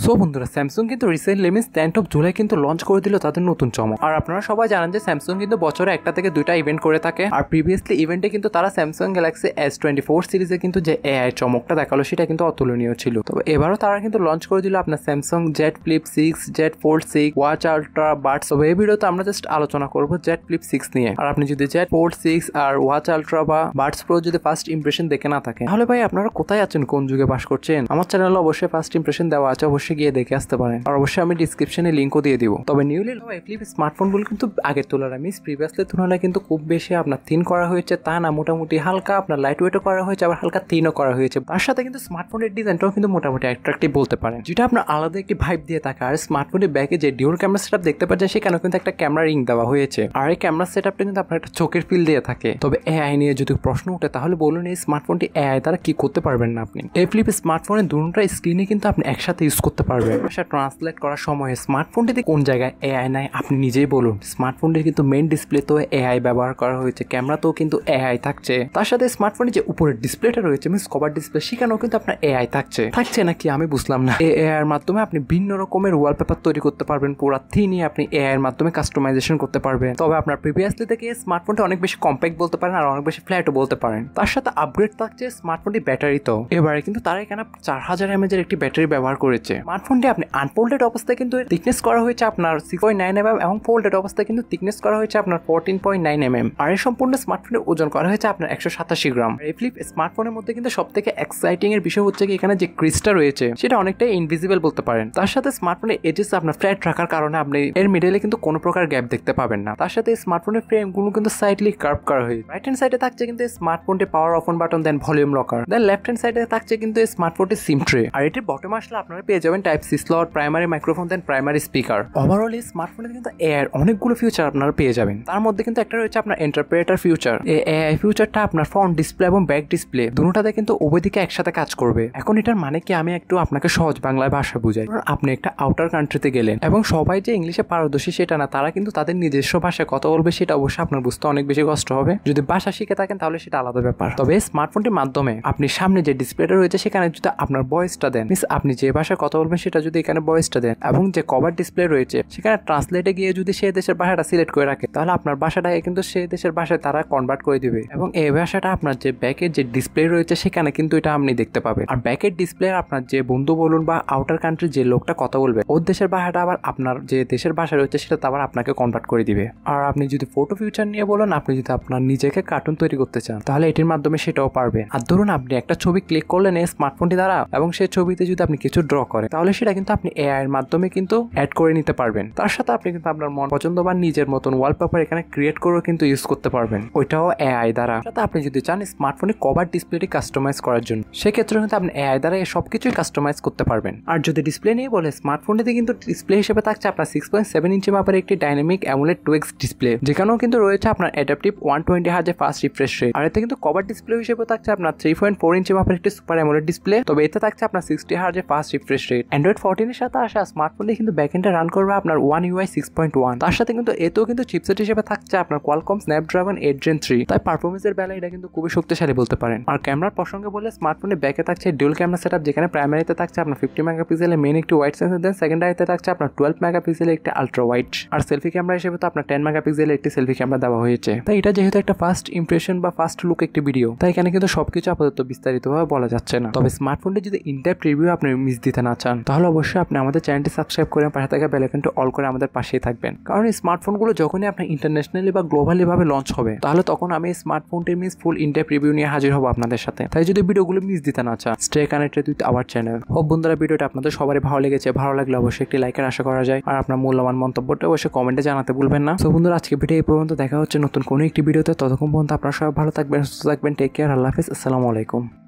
So বন্ধুরা, Samsung কিন্তু recently means 10th of July কিন্তু লঞ্চ করে দিল তাদের নতুন চমক। আর আপনারা সবাই জানেন যে স্যামসাং কিন্তু বছরে একটা থেকে দুইটা ইভেন্ট করে থাকে। আর প্রিভিয়াসলি ইভেন্টে কিন্তু তারা স্যামসাং গ্যালাক্সি S24 সিরিজে কিন্তু যে এআই চমকটা দেখালো সেটা কিন্তু অতুলনীয় ছিল। তবে এবারও তারা কিন্তু লঞ্চ করে দিল আপনার Samsung Z flip 6, Z fold 6, watch ultra Buds. তবে এই ভিডিওতে আমরা জাস্ট আলোচনা করবো জেড ফ্লিপ 6 নিয়ে। আর আপনি যদি জেড ফোল্ড 6 আর ওয়াচ আলট্রা বা বাডস প্রো যদি ফার্স্ট ইমপ্রেশন দেখে না থাকে, তাহলে ভাই আপনারা কোথায় আছেন, কোন যুগে বাস করছেন? আমার চ্যানেলে অবশ্যই ফার্স্ট ইমপ্রেশন দেওয়া আছে, অবশ্যই গিয়ে দেখে আসতে পারেন। আর অবশ্যই আমি ডিসক্রিপশনে লিঙ্কও দিয়ে দিব। তবে নিউলি ফ্লিপ স্মার্টফোনগুলো কিন্তু আগের তুলনায় প্রিভিয়াসলি তুলনায় কিন্তু খুব বেশি আপনার থিন করা হয়েছে তা না, মোটামুটি হালকা আপনার লাইট ওয়েটও করা হয়েছে, আবার হালকা থিনও করা হয়েছে। তার সাথে কিন্তু স্মার্টফোনের ডিজাইনটাও কিন্তু মোটামুটি অ্যাট্রাকটিভ বলতে পারেন, যেটা আপনার আলাদা একটি ভাইব দিয়ে থাকে। আর স্মার্টফোনের ব্যাকে যে ডিউল ক্যামেরা সেটআপ দেখতে পাচ্ছেন সেখানেও কিন্তু একটা ক্যামেরা রিং দেওয়া হয়েছে। আর এই ক্যামেরা সেটআপটা কিন্তু আপনার একটা চোখের ফিল দিয়ে থাকে। তবে এআই নিয়ে যদি প্রশ্ন ওঠে তাহলে বলুন এই স্মার্টফোনটি এআই দ্বারা কি করতে পারবেন না আপনি? এই ফ্লিপ স্মার্টফোনের দুটোটা স্ক্রিনে কিন্তু আপনি একসাথে ইউজ করতে পারবেন। সেটা ট্রান্সলেট করার সময় স্মার্টফোনটিতে কোন জায়গায় এআই নাই আপনি নিজেই বলুন। স্মার্টফোনটির কিন্তু মেইন ডিসপ্লেতেও এআই ব্যবহার করা হয়েছে, ক্যামেরাতেও কিন্তু এআই থাকছে। তার সাথে স্মার্টফোনের যে উপরের ডিসপ্লেটা রয়েছে মিন্স কভার ডিসপ্লে, সেখানেও কিন্তু আপনার এআই থাকছে নাকি আমি বুঝলাম না। এআই এর মাধ্যমে আপনি ভিন্ন রকমের ওয়ালপেপার তৈরি করতে পারবেন, পুরো থিনই আপনি এআই এর মাধ্যমে কাস্টমাইজেশন করতে পারবেন। তবে আপনার প্রিভিয়াসলি থেকে স্মার্টফোনটা অনেক বেশি কম্প্যাক্ট বলতে পারেন আর অনেক বেশি ফ্ল্যাটও বলতে পারেন। তার সাথে আপগ্রেড থাকছে স্মার্টফোনটি ব্যাটারিতেও। এবারে কিন্তু তারা এখানে 4000 mAh এর একটি ব্যাটারি ব্যবহার করেছে। স্মার্টফোনটি আপনি আনফোল্ডেড অবস্থায় কিন্তু থিকনেস করা হয়েছে আপনার 6.9 mm এবং ফোল্ডেড অবস্থায় কিন্তু থিকনেস করা হয়েছে আপনার 14.9 mm। আর এই সম্পূর্ণ স্মার্টফোনের ওজন করা হয়েছে আপনার 187 গ্রাম। এই ফ্লিপ স্মার্টফোনের মধ্যে কিন্তু সবথেকে এক্সাইটিং এর বিষয় হচ্ছে কি এখানে যে ক্রিজটা রয়েছে সেটা অনেকটাই ইনভিজিবল বলতে পারেন। তার সাথে স্মার্টফোনের এজেস আপনার ফ্ল্যাট রাখার কারণে আপনি এর মিডলে কিন্তু কোনো প্রকার গ্যাপ দেখতে পাবেন না। তার সাথে স্মার্টফোনের ফ্রেমগুলো কিন্তু সাইডলি কার্ভ করা হয়েছে। রাইট হ্যান্ড সাইডে থাকছে কিন্তু স্মার্টফোনটি power off on button, then volume rocker, then left hand সাইডে থাকছে কিন্তু স্মার্টফোনটি সিম ট্রে। আর এটির বটম আসলে আপনারা পেয়ে যাবেন type C slot, primary microphone, then primary speaker. Overall এই স্মার্টফোনে কিন্তু এআই অনেকগুলো ফিউচার আপনারা পেয়ে যাবেন। তার মধ্যে কিন্তু একটা রয়েছে আপনার ইন্টারপ্রেটার ফিউচার। এই এআই ফিউচারটা আপনার ফ্রন্ট ডিসপ্লে এবং ব্যাক ডিসপ্লে দুটোতে কিন্তু উভয় দিকে একসাথে কাজ করবে। এখন এটার মানে কি আমি একটু আপনাকে সহজ বাংলায় ভাষা বুঝাই। আপনি একটা আউটার কান্ট্রিতে গেলেন এবং সবাই যে ইংলিশে পারদর্শী সেটা না, তারা কিন্তু তাদের নিজস্ব ভাষায় কথা বলবে, সেটা অবশ্যই আপনার বুঝতে অনেক বেশি কষ্ট হবে। যদি ভাষা শিখে থাকেন তাহলে সেটা আলাদা ব্যাপার। তবে স্মার্টফোনটির মাধ্যমে আপনি সামনে যে ডিসপ্লেটা রয়েছে সেখানে যদি আপনার ভয়েসটা দেন, মিন্স আপনি যে ভাষায় কথা বলবেন সেটা যদি এখানে ভয়েসটা দেন, এবং যে কভার ডিসপ্লে রয়েছে সেখানে ট্রান্সলেটে গিয়ে যদি সেই দেশের ভাষাটা সিলেক্ট করে রাখে, তাহলে আপনার ভাষাটাকে কিন্তু সেই দেশের ভাষায় তারা কনভার্ট করে দিবে। এবং এই ভাষাটা আপনার যে ব্যাকের যে ডিসপ্লে রয়েছে সেখানে কিন্তু এটা আপনি দেখতে পাবেন। আর ব্যাকের ডিসপ্লে আপনার যে বন্ধু বলুন বা আউটার কান্ট্রির যে লোকটা কথা বলবে, ওর দেশের ভাষাটা আবার আপনার যে দেশের ভাষা রয়েছে সেটা আবার আপনাকে কনভার্ট করে দিবে। আর আপনি যদি ফটো ফিউচার নিয়ে বলেন, আপনি যদি আপনার নিজেকে কার্টুন তৈরি করতে চান তাহলে এটির মাধ্যমে সেটাও পারবে। আর ধরুন আপনি একটা ছবি ক্লিক করলেন এই স্মার্টফোনটি দ্বারা এবং সেই ছবিতে যদি আপনি কিছু ড্র করেন, তাহলে সেটা কিন্তু আপনি এআই এর মাধ্যমে কিন্তু অ্যাড করে নিতে পারবেন। তার সাথে আপনি কিন্তু আপনার মন পছন্দ বা নিজের মতন ওয়ালপেপার এখানে ক্রিয়েট করেও কিন্তু ইউজ করতে পারবেন, ওইটাও এআই দ্বারা। সাথে আপনি যদি চান স্মার্টফোনে কভার ডিসপ্লেটি কাস্টমাইজ করার জন্য, সেক্ষেত্রে কিন্তু আপনি এআই দ্বারা এই সবকিছুই কাস্টমাইজ করতে পারবেন। আর যদি ডিসপ্লে নিয়ে বলে, স্মার্টফোনটিতে কিন্তু ডিসপ্লে হিসেবে থাকছে আপনার 6.7 ইঞ্চি মাপের একটি ডাইনামিক অ্যামোলেড 2x ডিসপ্লে, যেখানেও কিন্তু রয়েছে আপনার adaptive 120 Hz fast refresh rate. আর এতে কিন্তু কভার ডিসপ্লে হিসেবে থাকছে আপনার 3.4 ইঞ্চি মাপের একটি সুপার অ্যামোলেড ডিসপ্লে। তবে এতে থাকছে আপনার 60 Hz fast refresh rate. Android 14 এর সাথে আসা স্মার্টফোনে কিন্তু ব্যাকএন্ডে রান করবে আপনার One UI 6.1। তার সাথে কিন্তু এতেও কিন্তু চিপসেট হিসেবে থাকছে আপনার কোয়ালকম স্ন্যাপড্রাগন 8 Gen 3। তাই পারফরমেন্সের বেলায় এটা কিন্তু খুবই শক্তিশালী বলতে পারেন। আর ক্যামেরার প্রসঙ্গে বলে, স্মার্টফোনে ব্যাকে থাকছে ডুয়াল ক্যামেরা সেটআপ, যেখানে প্রাইমারিতে থাকছে আপনার 50 মেগাপিক্সেলের মেইন একটি ওয়াইড সেন্সর, দেন সেকেন্ডারিতে থাকছে আপনার 12 মেগাপিক্সেলের একটি আলট্রা ওয়াইড। আর সেলফি ক্যামেরা হিসেবে তো আপনার 10 মেগাপিক্সেলের একটি সেলফি ক্যামেরা দেওয়া হয়েছে। তাই এটা যেহেতু একটা ফার্স্ট ইমপ্রেশন বা ফার্স্ট লুক একটি ভিডিও, তাই এখানে কিন্তু সবকিছু আপাতত বিস্তারিতভাবে বলা যাচ্ছে না। তবে স্মার্টফোনটি যদি ইনডেপথ রিভিউ আপনি মিস দিতে না চান, তাহলে অবশ্যই আপনি আমাদের চ্যানেলটি সাবস্ক্রাইব করে পাশে থাকা বেল আইকনটি অল করে আমাদের পাশেই থাকবেন। কারণ এই স্মার্টফোনগুলো যখনই আপনার ইন্টারন্যাশনালি বা গ্লোবালি ভাবে লঞ্চ হবে, তাহলে তখন আমি এই স্মার্টফোনটির মিস ফুল ইনডেপথ রিভিউ নিয়ে হাজির হব আপনাদের সাথে। তাই যদি ভিডিওগুলো মিস দিতে না চান, stay connected with our channel. Hope বন্ধুরা ভিডিওটা আপনাদের সবারই ভালো লেগেছে। ভালো লাগলে অবশ্যই একটি লাইকের আশা করা যায়। আর আপনার মূল্যবান মন্তব্যটা অবশ্যই কমেন্টে জানাতে ভুলবেন না। সো বন্ধুরা, আজকে ভিডিও এই পর্যন্ত। দেখা হচ্ছে নতুন কোনো একটি ভিডিওতে। ততক্ষণ পর্যন্ত আপনারা সবাই ভালো থাকবেন, সুস্থ থাকবেন। Take care. আল্লাহ হাফেজ। আসসালামু আলাইকুম।